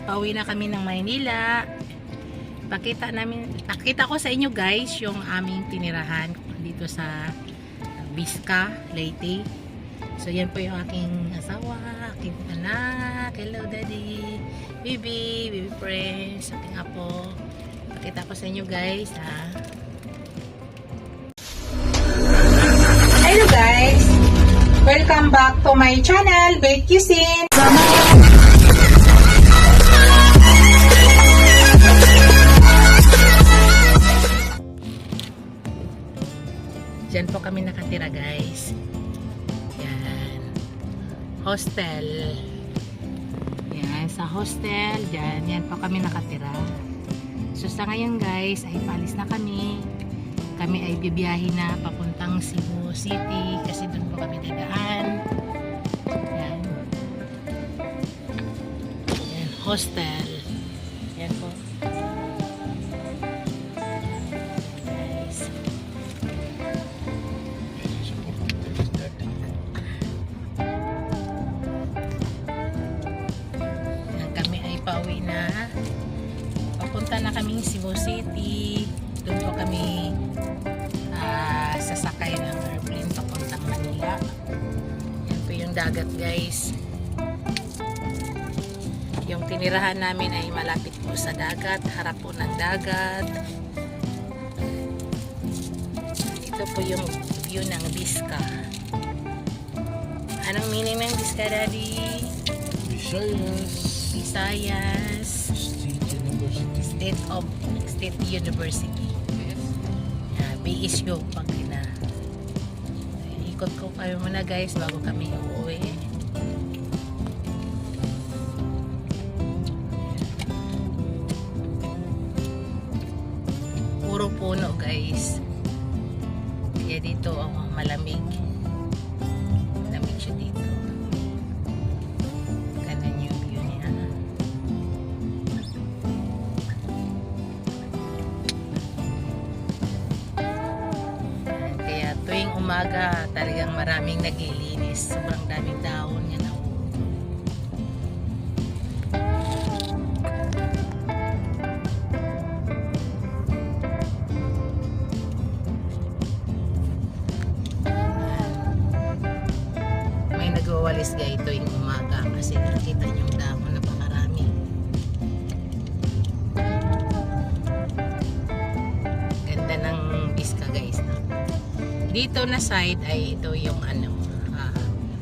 pauwi na kami ng Maynila. Pakita ko sa inyo guys yung aming tinirahan dito sa Vizca, Leyte. So yan po yung aking asawa, aking anak. Hello daddy, baby friends, aking apo. Pakita ko sa inyo guys ha. Hello guys, welcome back to my channel, Bake Cuisine. Diyan po kami nakatira guys. Yan. Hostel. Yan, sa hostel. Diyan, yan po kami nakatira. So sa ngayon guys, ay paalis na kami. Kami ay bibiyahin na papuntang Cebu City kasi doon po kami dadaan. Yan. Yan, hostel. Yan po. Pauwi na. Papunta na kaming Cebu City. Doon po kami sasakay ng airplane papuntang Manila. Yan po yung dagat guys. Yung tinirahan namin ay malapit po sa dagat. Harap po ng dagat. Ito po yung view ng Vizca. Anong meaning ng Vizca, Daddy? Visayas State University. BSU pag ina. Ikot ko kayo muna guys bago kami uuwi. Puro puno guys. Kaya dito malamig. Malamig siya dito. Tuwing umaga talagang maraming naglilinis. Sobrang daming dahon yan. May nagwawalis guys tuwing umaga kasi nakita niyo yung dahon na pakarami. Ganda ng Vizca guys. Dito na side ay ito yung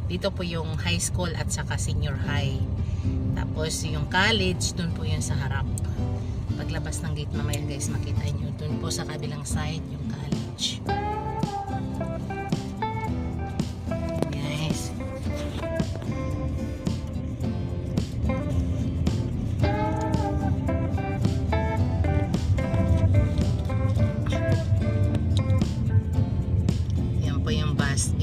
dito po yung high school at saka senior high. Tapos yung college, dun po yun sa harap. Paglabas ng gate mamaya guys, makita nyo. Dun po sa kabilang side yung college. Guys.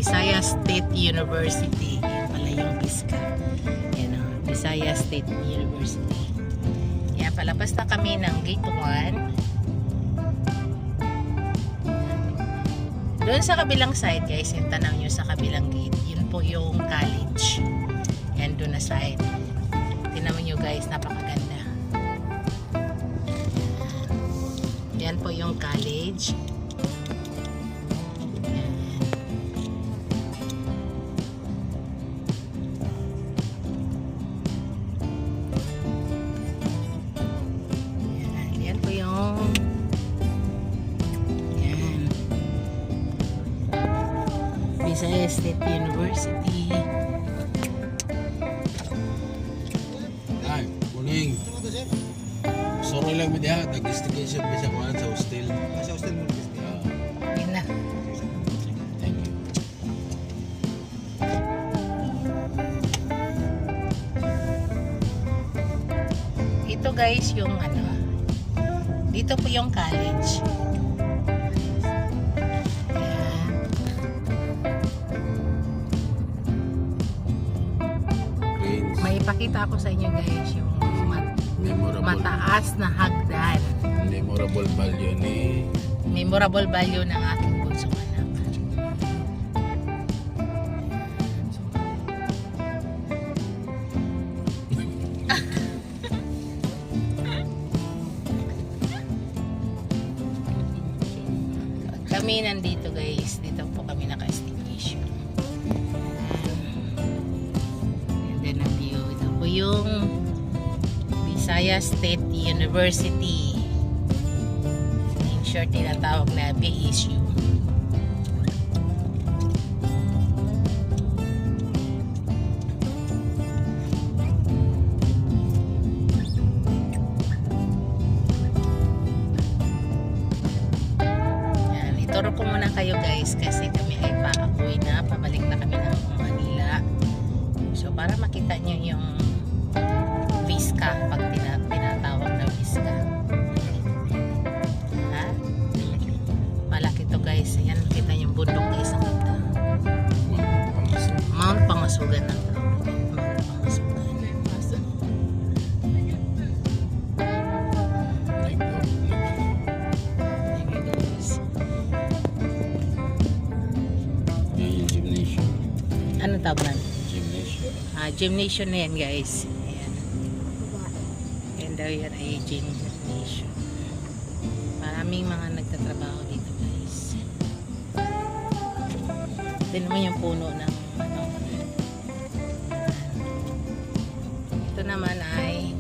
Visayas State University. Yan pala yung Vizca. Yan o. Visayas State University. Yan, palabas na kami ng gate 1. Doon sa kabilang side guys, yung tanaw nyo sa kabilang gate, yun po yung college. Yan, doon na side. Tingnan nyo guys, napakaganda. Yan po yung college. Visayas State University. Ay, morning. Sorry lang dia, nag-investigation ba siya kuhan sa hostel? Sa hostel mo Yun na. Thank you. Ito guys yung dito po yung college. Ipakita ko sa inyo guys yung mataas na hagdan. Memorable value ng aking bunsong anak. kami nandito guys. Dito po kami naka-staycation. And then ang view. Ito po yung Visayas State University. In short, tinatawag na BSU. Ituro ko muna kayo guys kasi kami ay pauwi na, pabalik na kami ng Manila. So para makita nyo yung Visca pag tinatawag na Visca. Ha? Malaki to guys. Yan, makita yung bundok guys. Ang ganda. Mount Pangasugan ng tawag. Mount Pangasugan. Ano tawag na? Gymnasium. Gymnasium na yan guys. Ayan. Yan daw yan ay gymnasium. Maraming mga nagtatrabaho dito guys. Ito naman yung puno ng ano. Ito naman ay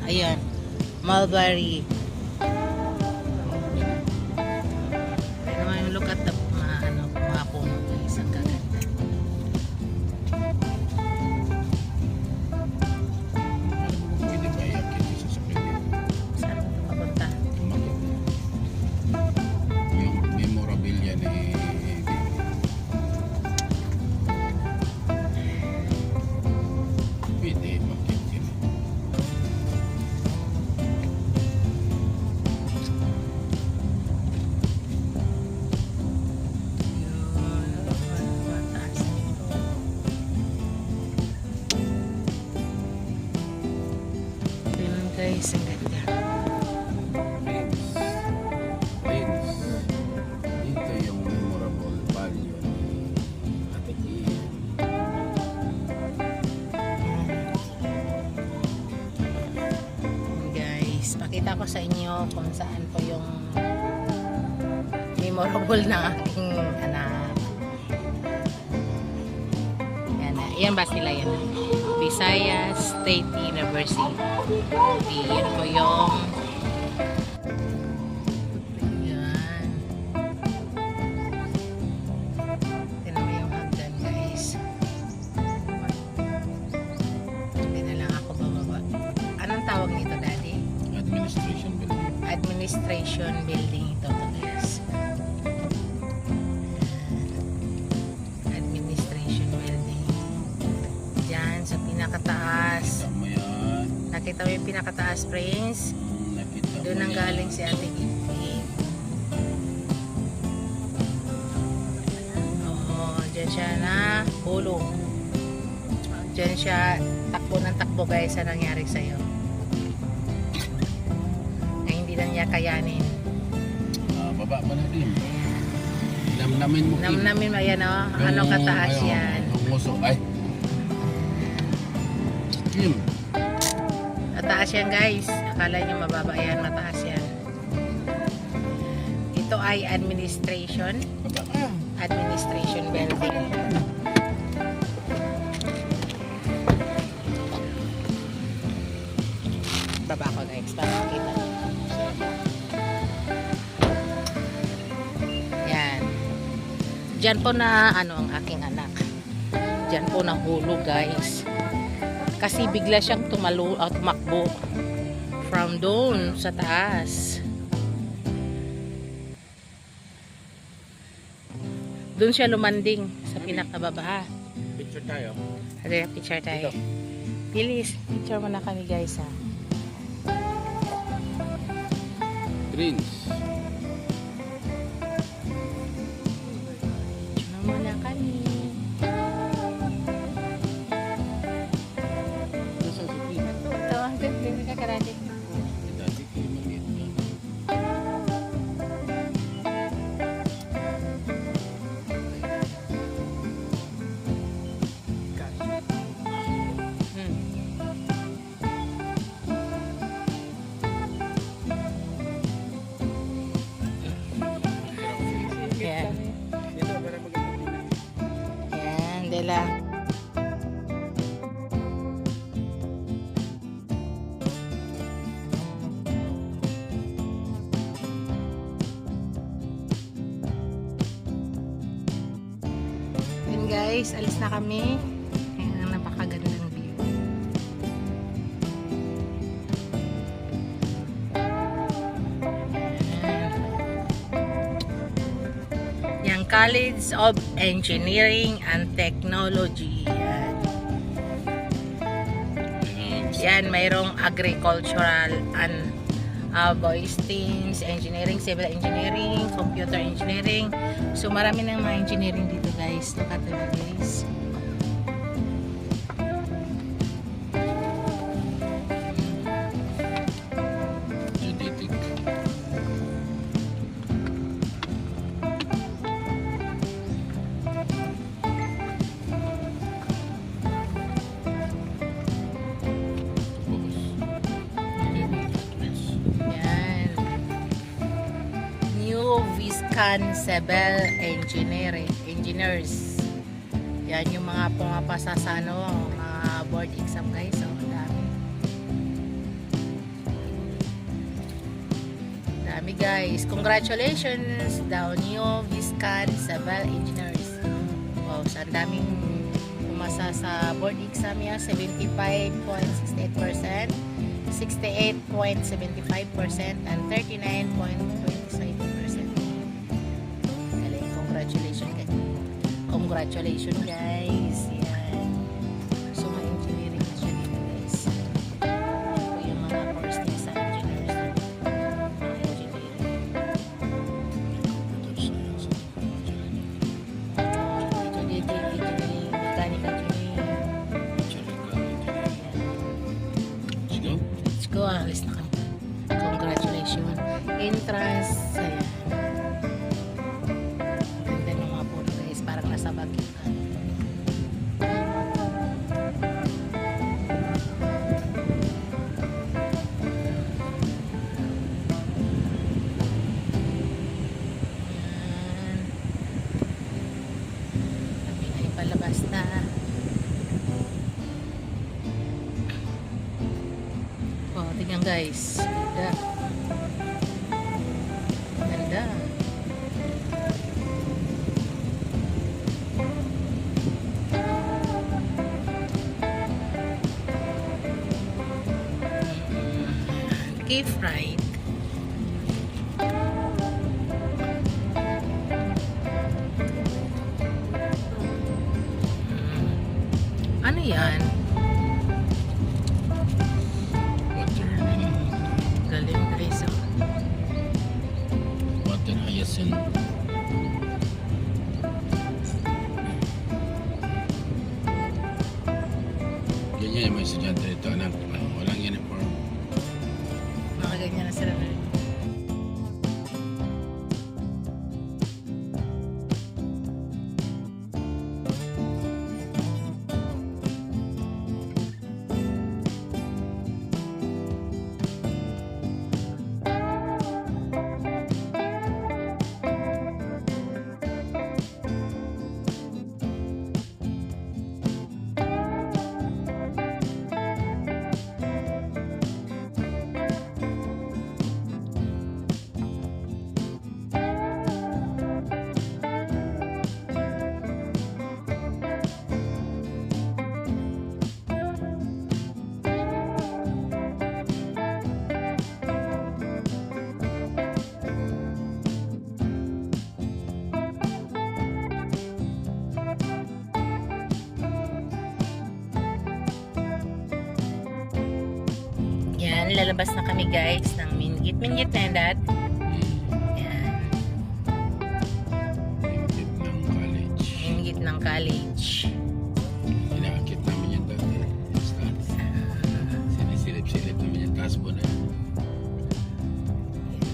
ayan, mulberry. Look at the mga puno guys, ang gaganda. Pwede ba iakyat isa sa pwede? Saan ito papunta? Yung memorabilia ni pwede makyat yun. Guys, ang ganda. Prince. Dito yung memorable value ni Ate Ian. Guys, pakita ko sa inyo kung saan po yung memorable ng aking anak. Yan ba sila yan? Visayas State University. Yan po yung yan. Tignan mo yung hagdan guys. Hindi na lang ako bababa. Anong tawag nito daddy? Administration building. Administration building ito to guys. Administration building. Diyan sa pinakataas. Tama yan. Nakita mo yung pinakataas, Prince? Nakita mo Doon ang yan. galing si Ate Gipit. Oo, dyan siya na hulong. Dyan siya takbo ng takbo guys sa nangyari sa'yo. Na hindi na niya kayanin. Baba pa natin. Namnamin mo. Kim. Namnamin mo yan o. Yung- Ano kataas ayun, yan? Yung nguso. Ay. Kim. Mataas yan guys. Akala nyo mababa yan. Mataas yan. Ito ay administration. Baba ka. Administration building. Baba ko guys para makita nyo. Yan. Diyan po na ano ang aking anak. Diyan po nahulog guys. Kasi bigla siyang tumakbo from doon sa taas. Doon siya lumanding sa pinakababa. Picture tayo. Hadi, picture tayo. Bilis, picture mo na kami guys ha. Prince. Picture mo na kami. Nasa si Prince? Ito, ang ganda ka karate. Dati ko yung maliit. sila. Yun guys, alis na kami. Ayan ang napakagandang view. Yang College of Engineering and Technology. Yan, mayroong agricultural and voice teams, engineering, civil engineering, computer engineering. So marami ng mga engineering dito guys. Look at the guys. Genetic. Yan. New Viscan Civil Engineers. Yan yung mga pumapasa sa ano, mga board exam guys. So, dami. Dami guys. Congratulations daw New Viscan Civil Engineers. Wow, so ang daming pumasa sa board exam yan. 75.68%. 68.75% and 39.27%. Galing, congratulations guys. Yan. So may engineering na siya dito guys. Yan po yung mga course niya sa engineers. Mga engineering. Engineering, mechanical engineering. Let's go, alis na kami. Congratulations. Entrance, ayan. Ganda ng mga photo guys, parang nasa Baguio ka. Ayan. Kami ay palabas na. Oh, tingnan guys. Ganda. Ganda. Cave ride. Ano yan? Galing guys. Oh. Water hyacinth. Ganyan yung mga estudyante dito, anak. Walang uniform. Nakaganyan na sila. Yan, lalabas na kami guys ng Mingit. Mingit na yan, Dad. Yan. Mingit ng college. Mingit ng college. Inakit namin yan dati. Sinisilip-silip namin yung tasbo na yan.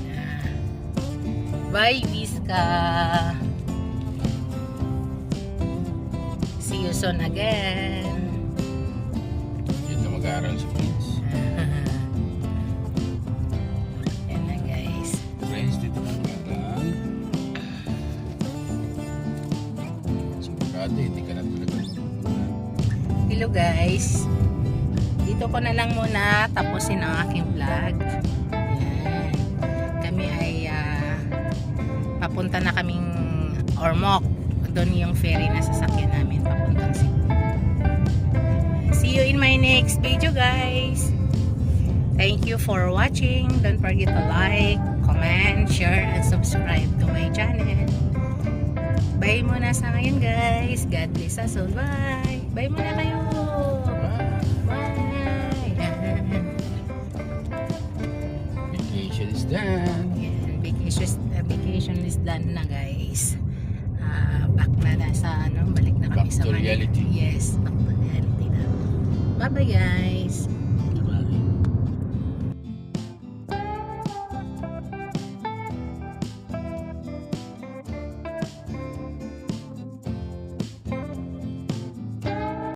Yan. Bye, Visca. See you soon again. Yun na mag-aaral sa Prince. Yan na guys. Friends, dito lang lang. Sigurado, hindi ka na talaga hello guys. Dito ko na lang muna tapusin ang aking vlog. Yan. Kami ay papunta na kaming Ormoc. Doon yung ferry na sasakyan namin papuntang Cebu. See you in my next video guys. Thank you for watching. Don't forget to like, comment, share, and subscribe to my channel. Bye muna sa ngayon guys. God bless us all. Bye. Bye muna kayo. Bye. Vacation is done. Yan, vacation is done na guys. Back na sa balik na kami Back sa to Manila. reality. Yes, back to reality na. Bye bye guys.